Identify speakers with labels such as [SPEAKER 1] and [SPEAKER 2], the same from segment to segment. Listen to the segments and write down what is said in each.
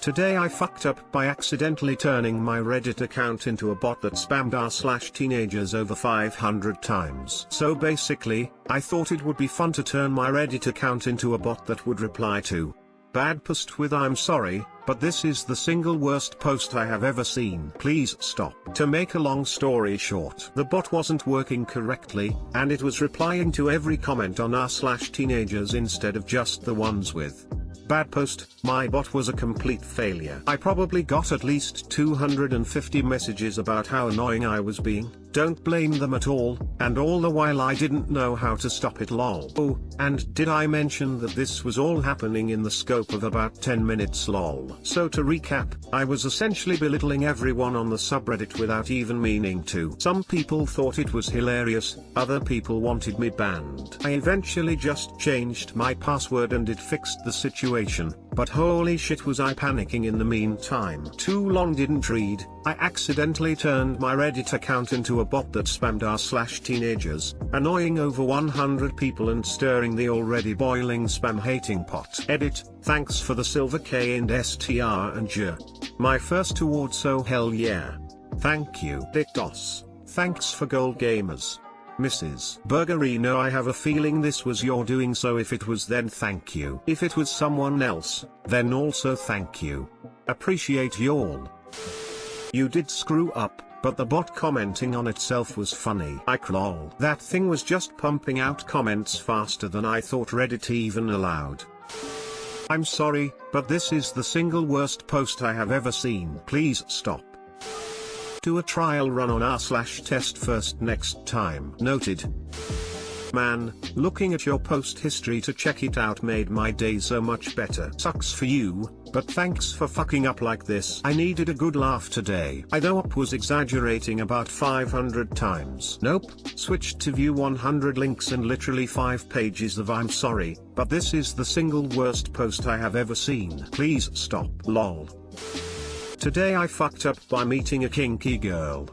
[SPEAKER 1] Today I fucked up by accidentally turning my Reddit account into a bot that spammed r/teenagers over 500 times. So basically, I thought it would be fun to turn my Reddit account into a bot that would reply to bad post with "I'm sorry, but this is the single worst post I have ever seen. Please stop." To make a long story short, the bot wasn't working correctly, and it was replying to every comment on r/teenagers instead of just the ones with bad post. My bot was a complete failure. I probably got at least 250 messages about how annoying I was being. Don't blame them at all, and all the while I didn't know how to stop it, lol. Oh, and did I mention that this was all happening in the scope of about 10 minutes, lol. So to recap, I was essentially belittling everyone on the subreddit without even meaning to. Some people thought it was hilarious, other people wanted me banned. I eventually just changed my password and it fixed the situation, but holy shit was I panicking in the meantime. Too long didn't read, I accidentally turned my Reddit account into a bot that spammed r/teenagers, annoying over 100 people and stirring the already boiling spam-hating pot. Edit, thanks for the silver K and STR and J. My first award, so hell yeah. Thank you. Dictos, thanks for gold gamers. Mrs. Burgerino, I have a feeling this was your doing, so if it was then thank you. If it was someone else, then also thank you. Appreciate y'all. You did screw up, but the bot commenting on itself was funny. Lol. That thing was just pumping out comments faster than I thought Reddit even allowed. I'm sorry, but this is the single worst post I have ever seen. Please stop. Do a trial run on r/test first next time. Noted. Man, looking at your post history to check it out made my day so much better. Sucks for you, but thanks for fucking up like this. I needed a good laugh today. I though up was exaggerating about 500 times. Nope, switched to view 100 links and literally 5 pages of "I'm sorry, but this is the single worst post I have ever seen. Please stop. Lol. Today I fucked up by meeting a kinky girl.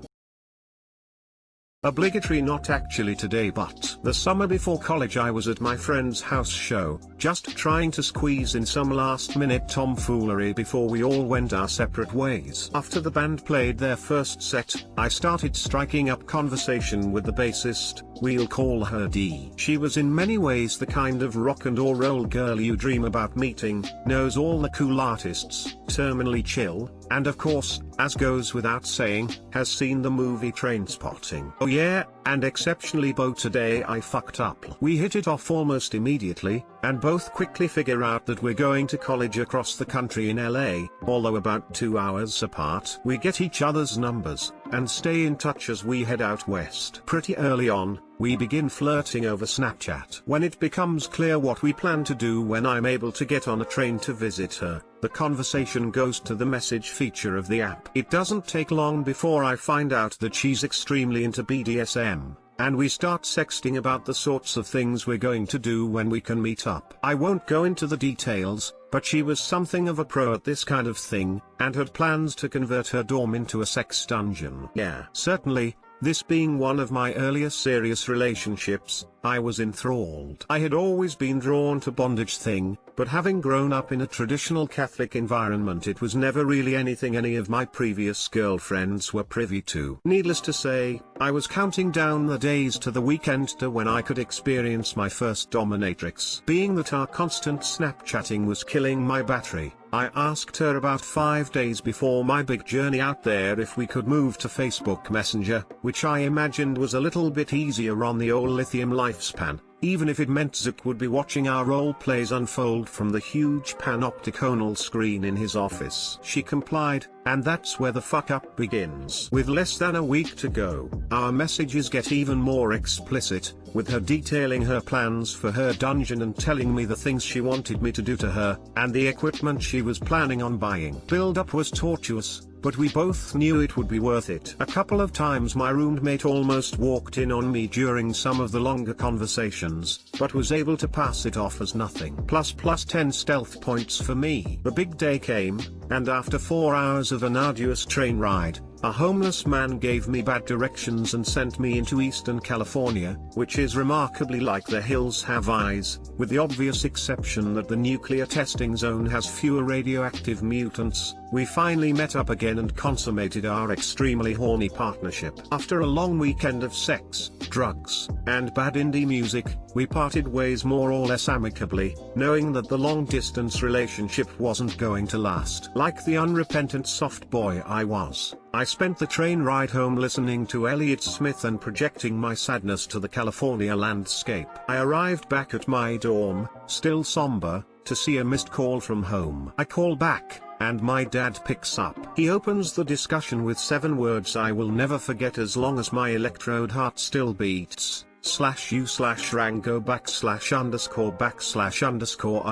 [SPEAKER 1] Obligatory, not actually today, but the summer before college I was at my friend's house show, just trying to squeeze in some last-minute tomfoolery before we all went our separate ways. After the band played their first set, I started striking up conversation with the bassist, we'll call her D. She was in many ways the kind of rock and roll girl you dream about meeting, knows all the cool artists, terminally chill, and of course, as goes without saying, has seen the movie Trainspotting. Oh yeah, and exceptionally today I fucked up. We hit it off almost immediately, and both quickly figure out that we're going to college across the country in LA, although about 2 hours apart. We get each other's numbers, and stay in touch as we head out west. Pretty early on, we begin flirting over Snapchat. When it becomes clear what we plan to do when I'm able to get on a train to visit her, the conversation goes to the message feature of the app. It doesn't take long before I find out that she's extremely into BDSM, and we start sexting about the sorts of things we're going to do when we can meet up. I won't go into the details, but she was something of a pro at this kind of thing, and had plans to convert her dorm into a sex dungeon. Yeah, certainly. This being one of my earlier serious relationships, I was enthralled. I had always been drawn to bondage thing, but having grown up in a traditional Catholic environment, it was never really anything any of my previous girlfriends were privy to. Needless to say, I was counting down the days to the weekend to when I could experience my first dominatrix. Being that our constant Snapchatting was killing my battery, I asked her about 5 days before my big journey out there if we could move to Facebook Messenger, which I imagined was a little bit easier on the old lithium lifespan, even if it meant Zook would be watching our role plays unfold from the huge panopticonal screen in his office. She complied, and that's where the fuck up begins. With less than a week to go, our messages get even more explicit, with her detailing her plans for her dungeon and telling me the things she wanted me to do to her, and the equipment she was planning on buying. Build-up was tortuous, but we both knew it would be worth it. A couple of times my roommate almost walked in on me during some of the longer conversations, but was able to pass it off as nothing. Plus 10 stealth points for me. The big day came, and after 4 hours of an arduous train ride, A homeless man gave me bad directions and sent me into Eastern California, which is remarkably like the hills have eyes, with the obvious exception that the nuclear testing zone has fewer radioactive mutants. We finally met up again and consummated our extremely horny partnership. After a long weekend of sex, drugs, and bad indie music, we parted ways more or less amicably, knowing that the long-distance relationship wasn't going to last. Like the unrepentant soft boy I was, I spent the train ride home listening to Elliott Smith and projecting my sadness to the California landscape. I arrived back at my dorm, still somber, to see a missed call from home. I call back, and my dad picks up. He opens the discussion with 7 words I will never forget as long as my electrode heart still beats. /u/rango /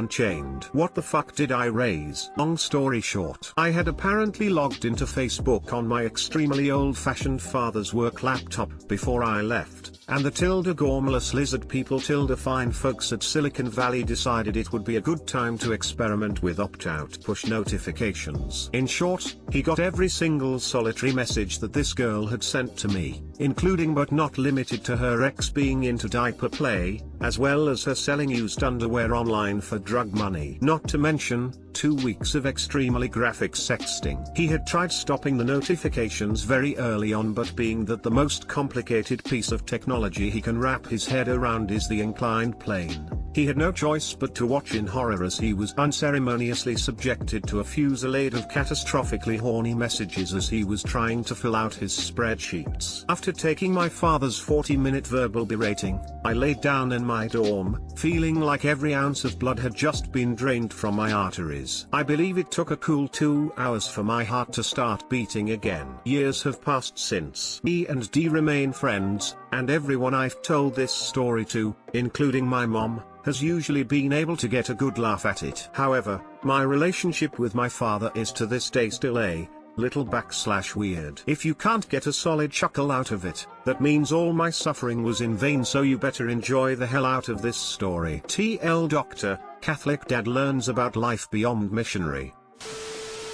[SPEAKER 1] ___ What the fuck did I raise? Long story short, I had apparently logged into Facebook on my extremely old-fashioned father's work laptop before I left, and the gormless lizard people fine folks at Silicon Valley decided it would be a good time to experiment with opt-out push notifications. In short, he got every single solitary message that this girl had sent to me, including but not limited to her ex being into diaper play, as well as her selling used underwear online for drug money. Not to mention, 2 weeks of extremely graphic sexting. He had tried stopping the notifications very early on, but being that the most complicated piece of technology he can wrap his head around is the inclined plane, he had no choice but to watch in horror as he was unceremoniously subjected to a fusillade of catastrophically horny messages as he was trying to fill out his spreadsheets. After taking my father's 40-minute verbal berating, I laid down in my dorm, feeling like every ounce of blood had just been drained from my arteries. I believe it took a cool 2 hours for my heart to start beating again. Years have passed since. Me and Dee remain friends, and everyone I've told this story to, including my mom, has usually been able to get a good laugh at it. However, my relationship with my father is to this day still a little /weird. If you can't get a solid chuckle out of it, that means all my suffering was in vain, so you better enjoy the hell out of this story. TL Doctor, Catholic dad learns about life beyond missionary.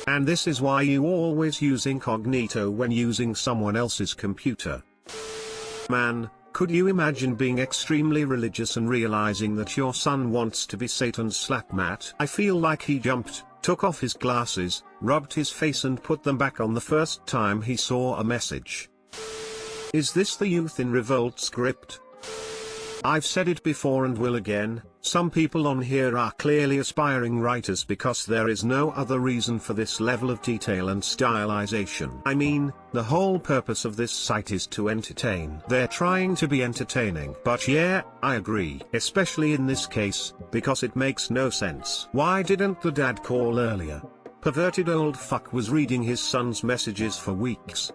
[SPEAKER 1] And this is why you always use incognito when using someone else's computer. Man, could you imagine being extremely religious and realizing that your son wants to be Satan's slapmat? I feel like he jumped, took off his glasses, rubbed his face and put them back on the first time he saw a message. Is this the Youth in Revolt script? I've said it before and will again, some people on here are clearly aspiring writers because there is no other reason for this level of detail and stylization. I mean, the whole purpose of this site is to entertain. They're trying to be entertaining. But yeah, I agree. Especially in this case, because it makes no sense. Why didn't the dad call earlier? Perverted old fuck was reading his son's messages for weeks.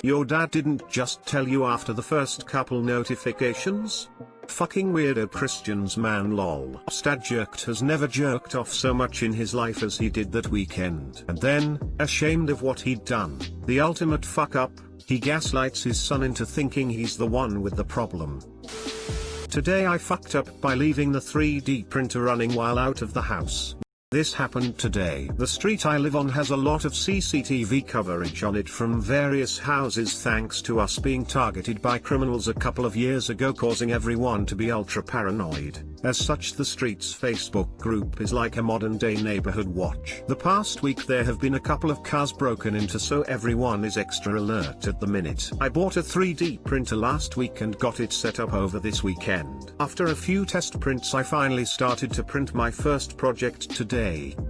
[SPEAKER 1] Your dad didn't just tell you after the first couple notifications? Fucking weirdo Christians, man, lol. Stadjerked has never jerked off so much in his life as he did that weekend. And then, ashamed of what he'd done, the ultimate fuck up, he gaslights his son into thinking he's the one with the problem. Today I fucked up by leaving the 3D printer running while out of the house. This happened today. The street I live on has a lot of CCTV coverage on it from various houses thanks to us being targeted by criminals a couple of years ago, causing everyone to be ultra paranoid. As such, the street's Facebook group is like a modern-day neighborhood watch. The past week there have been a couple of cars broken into, so everyone is extra alert at the minute. I bought a 3D printer last week and got it set up over this weekend. After a few test prints I finally started to print my first project today.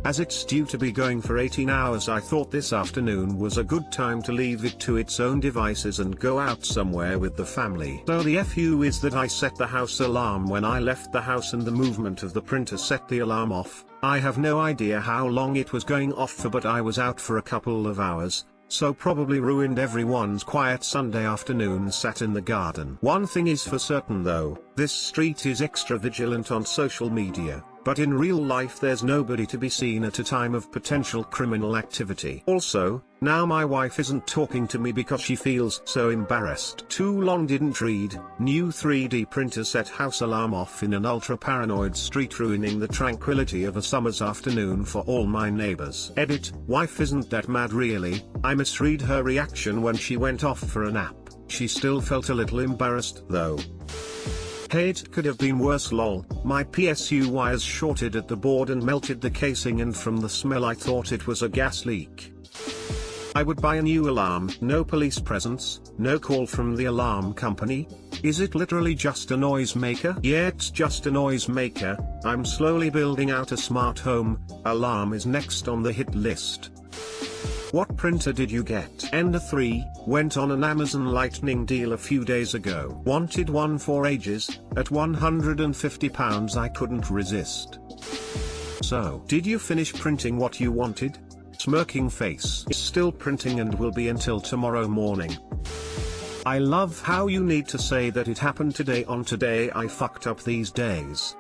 [SPEAKER 1] As it's due to be going for 18 hours, I thought this afternoon was a good time to leave it to its own devices and go out somewhere with the family. So the FU is that I set the house alarm when I left the house and the movement of the printer set the alarm off. I have no idea how long it was going off for, but I was out for a couple of hours, so probably ruined everyone's quiet Sunday afternoon sat in the garden. One thing is for certain though, this street is extra vigilant on social media. but in real life there's nobody to be seen at a time of potential criminal activity. Also, now my wife isn't talking to me because she feels so embarrassed. Too long didn't read. New 3D printer set house alarm off in an ultra-paranoid street, ruining the tranquility of a summer's afternoon for all my neighbors. Edit, wife isn't that mad really. I misread her reaction when she went off for a nap. She still felt a little embarrassed though. Hey, it could have been worse lol. My PSU wires shorted at the board and melted the casing, and from the smell I thought it was a gas leak. I would buy a new alarm. No police presence, no call from the alarm company. Is it literally just a noise maker? Yeah, it's just a noise maker. I'm slowly building out a smart home. Alarm is next on the hit list. What printer did you get? Ender 3, went on an Amazon Lightning deal a few days ago. Wanted one for ages, at £150 I couldn't resist. So, did you finish printing what you wanted? Smirking face. Still printing and will be until tomorrow morning. I love how you need to say that it happened today on Today I Fucked Up These Days.